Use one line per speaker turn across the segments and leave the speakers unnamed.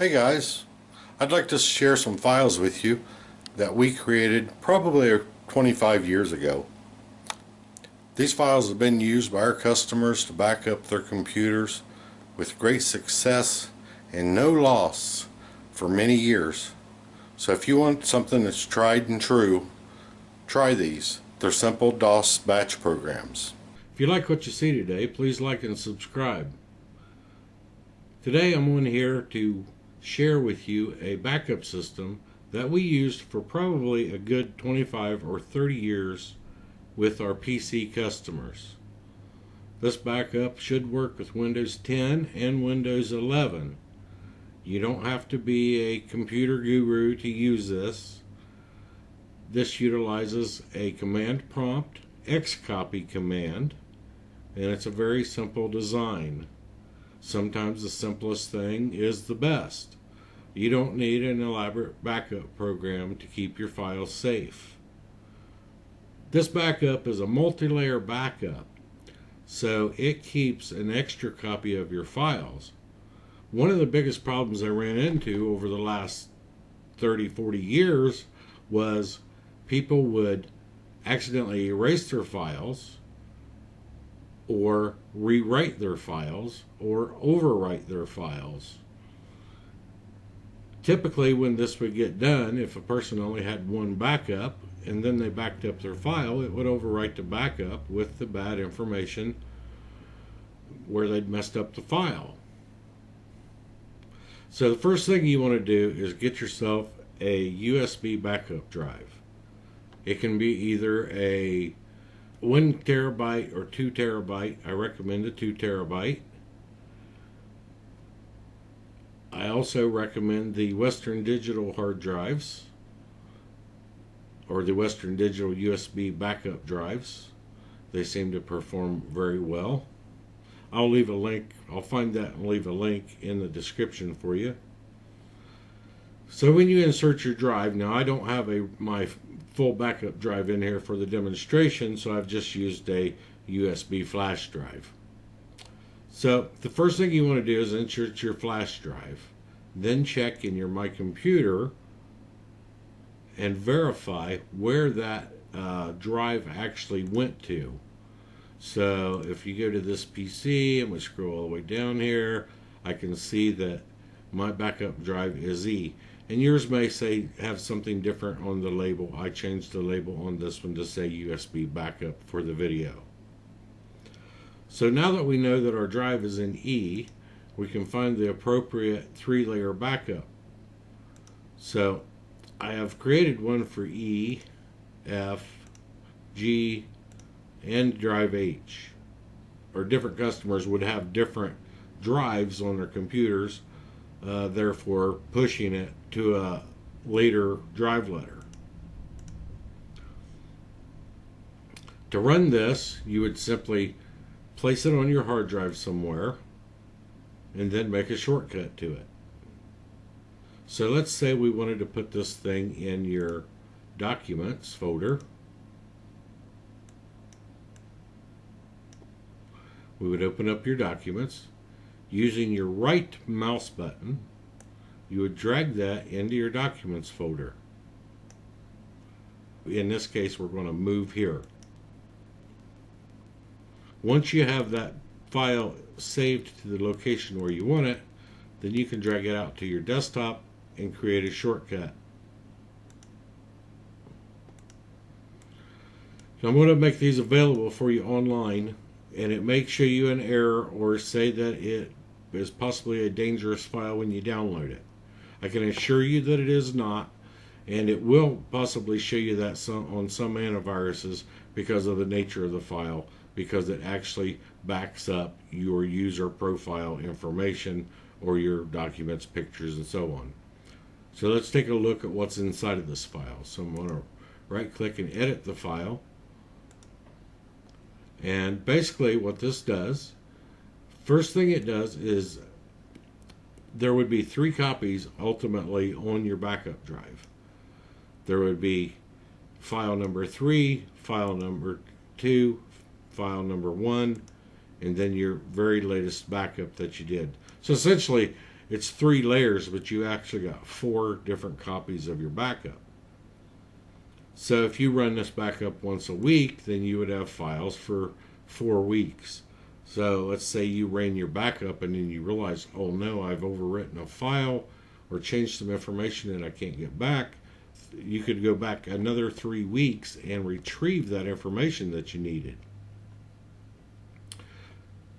Hey guys, I'd like to share some files with you that we created probably 25 years ago. These files have been used by our customers to back up their computers with great success and no loss for many years. So if you want something that's tried and true, try these. They're simple DOS batch programs.
If you like what you see today, please like and subscribe. Today I'm on here to share with you a backup system that we used for probably a good 25 or 30 years with our PC customers. This backup should work with Windows 10 and Windows 11. You don't have to be a computer guru to use this. This utilizes a command prompt xcopy command, and it's a very simple design. Sometimes the simplest thing is the best. You don't need an elaborate backup program to keep your files safe. This backup is a multi-layer backup, so it keeps an extra copy of your files. One of the biggest problems I ran into over the last 30-40 years was people would accidentally erase their files or rewrite their files or overwrite their files. Typically when this would get done, if a person only had one backup and then they backed up their file, it would overwrite the backup with the bad information where they'd messed up the file. So the first thing you want to do is get yourself a USB backup drive. It can be either a 1 terabyte or 2 terabyte. I recommend a 2 terabyte. I also recommend the Western Digital hard drives or the Western Digital USB backup drives. They seem to perform very well. I'll leave a link. I'll find that and leave a link in the description for you. So when you insert your drive, now I don't have my full backup drive in here for the demonstration, so I've just used a USB flash drive. So the first thing you want to do is insert your flash drive, then check in your My Computer and verify where that drive actually went to. So if you go to this PC, I'm going to scroll all the way down here, I can see that my backup drive is E. And yours may say have something different on the label. I changed the label on this one to say USB backup for the video. So now that we know that our drive is in E, we can find the appropriate 3-layer backup. So I have created one for E, F, G, and drive H. Or different customers would have different drives on their computers, therefore pushing it to a later drive letter. To run this, you would simply place it on your hard drive somewhere and then make a shortcut to it. So let's say we wanted to put this thing in your Documents folder. We would open up your Documents. Using your right mouse button, you would drag that into your Documents folder. In this case, we're going to move here. Once you have that file saved to the location where you want it, then you can drag it out to your desktop and create a shortcut. So I'm going to make these available for you online, and it may show you an error or say that it is possibly a dangerous file when you download it. I can assure you that it is not, and it will possibly show you that on some antiviruses because of the nature of the file, because it actually backs up your user profile information or your documents, pictures, and so on. So let's take a look at what's inside of this file. So I'm going to right click and edit the file. And basically what this does, first thing it does is there would be 3 copies ultimately on your backup drive. There would be file number 3, file number 2, file number 1, and then your very latest backup that you did. So essentially it's 3 layers, but you actually got 4 different copies of your backup. So if you run this backup once a week, then you would have files for 4 weeks. So let's say you ran your backup and then you realize, oh no, I've overwritten a file or changed some information that I can't get back. You could go back another 3 weeks and retrieve that information that you needed.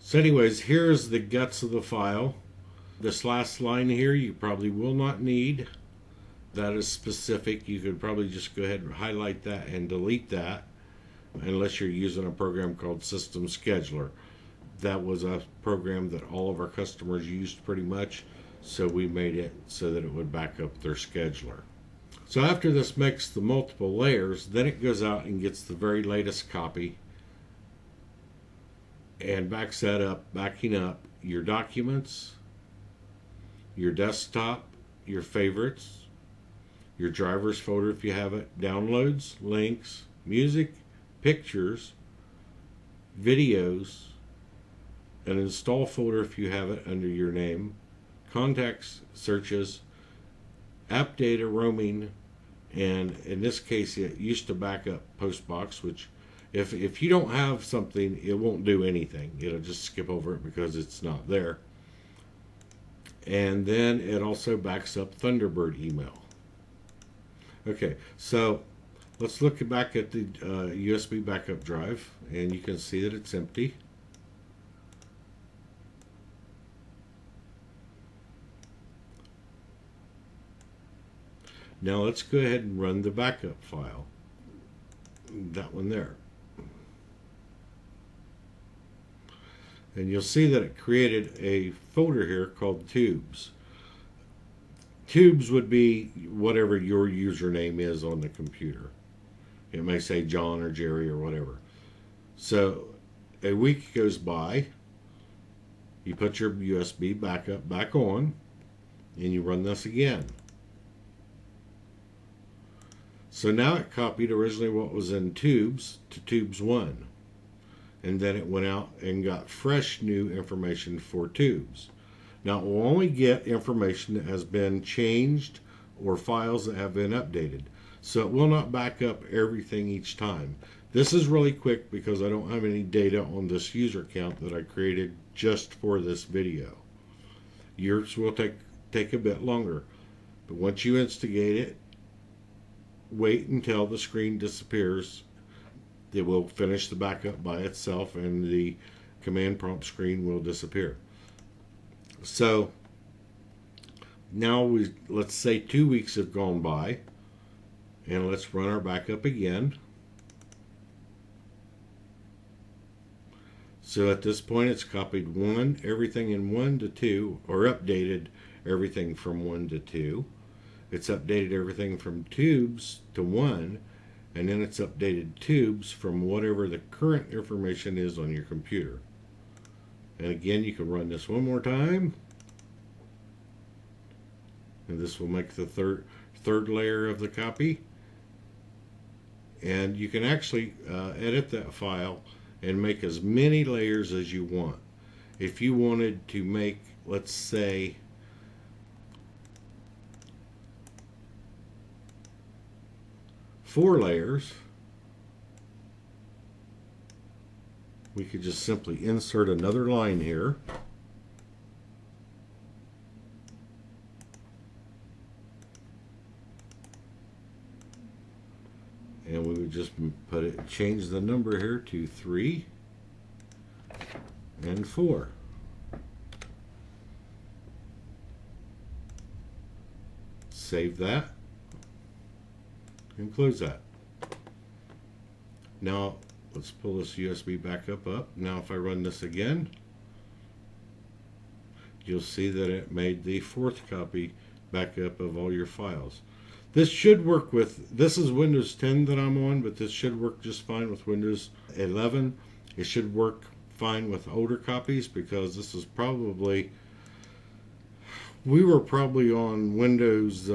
So anyways, here's the guts of the file. This last line here you probably will not need. That is specific. You could probably just go ahead and highlight that and delete that, unless you're using a program called System Scheduler. That was a program that all of our customers used pretty much, so we made it so that it would back up their scheduler. So after this makes the multiple layers, then it goes out and gets the very latest copy and backs that up, backing up your documents, your desktop, your favorites, your driver's folder if you have it, downloads, links, music, pictures, videos, an install folder if you have it under your name, contacts, searches, app data, roaming, and in this case it used to back up Postbox, which if you don't have something, it won't do anything. It'll just skip over it because it's not there. And then it also backs up Thunderbird email. Okay, so let's look back at the USB backup drive, and you can see that it's empty. Now let's go ahead and run the backup file. That one there. And you'll see that it created a folder here called Tubes. Tubes would be whatever your username is on the computer. It may say John or Jerry or whatever. So a week goes by, you put your USB backup back on, and you run this again. So now it copied originally what was in Tubes to Tubes 1. And then it went out and got fresh new information for Tubes. Now it will only get information that has been changed or files that have been updated. So it will not back up everything each time. This is really quick because I don't have any data on this user account that I created just for this video. Yours will take a bit longer. But once you instigate it, wait until the screen disappears. It will finish the backup by itself and the command prompt screen will disappear. So now let's say 2 weeks have gone by, and let's run our backup again. So at this point it's copied everything in 1 to 2, or updated everything from 1 to 2. It's updated everything from Tubes to 1, and then it's updated Tubes from whatever the current information is on your computer. And again, you can run this one more time, and this will make the third layer of the copy. And you can actually edit that file and make as many layers as you want. If you wanted to make, let's say, 4 layers, we could just simply insert another line here. And we would just change the number here to 3 and 4. Save that and close that. Now let's pull this USB backup up. Now if I run this again, you'll see that it made the 4th copy backup of all your files. This should work with, this is Windows 10 that I'm on, but this should work just fine with Windows 11. It should work fine with older copies because this is probably, we were probably on Windows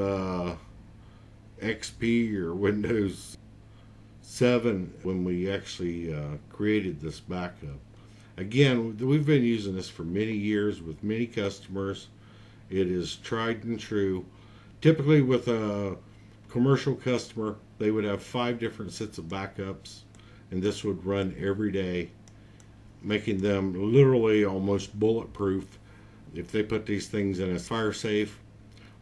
XP or Windows 7 when we actually created this backup. Again, we've been using this for many years with many customers, It is tried and true. Typically with a commercial customer, they would have 5 different sets of backups, and this would run every day, making them literally almost bulletproof if they put these things in a fire safe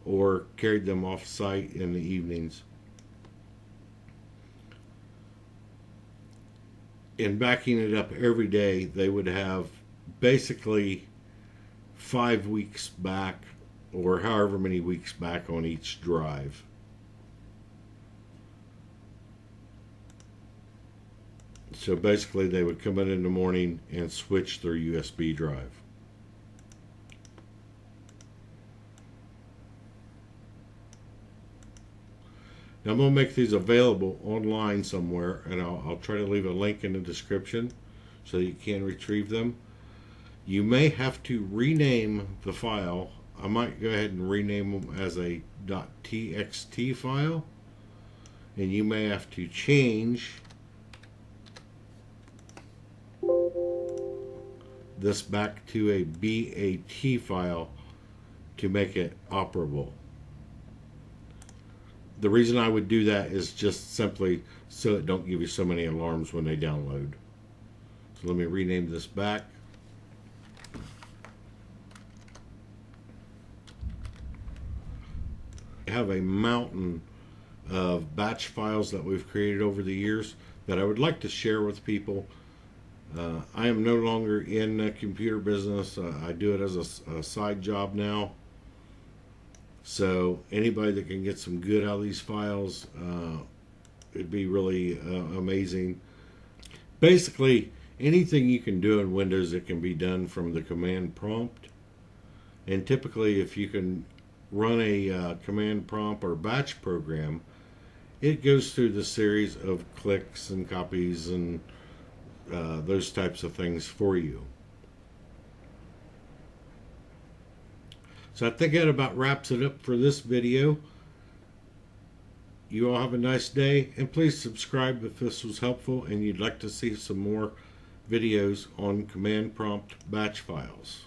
or carried them off site in the evenings. In backing it up every day, they would have basically 5 weeks back, or however many weeks back on each drive. So basically they would come in the morning and switch their USB drive. Now I'm going to make these available online somewhere, and I'll try to leave a link in the description so that you can retrieve them. You may have to rename the file. I might go ahead and rename them as a .txt file, and you may have to change this back to a BAT file to make it operable. The reason I would do that is just simply so it don't give you so many alarms when they download. So let me rename this back. I have a mountain of batch files that we've created over the years that I would like to share with people. I am no longer in the computer business. I do it as a side job now. So anybody that can get some good out of these files, it'd be really amazing. Basically, anything you can do in Windows, it can be done from the command prompt. And typically, if you can run a command prompt or batch program, it goes through the series of clicks and copies and those types of things for you. So I think that about wraps it up for this video. You all have a nice day, and please subscribe if this was helpful and you'd like to see some more videos on command prompt batch files.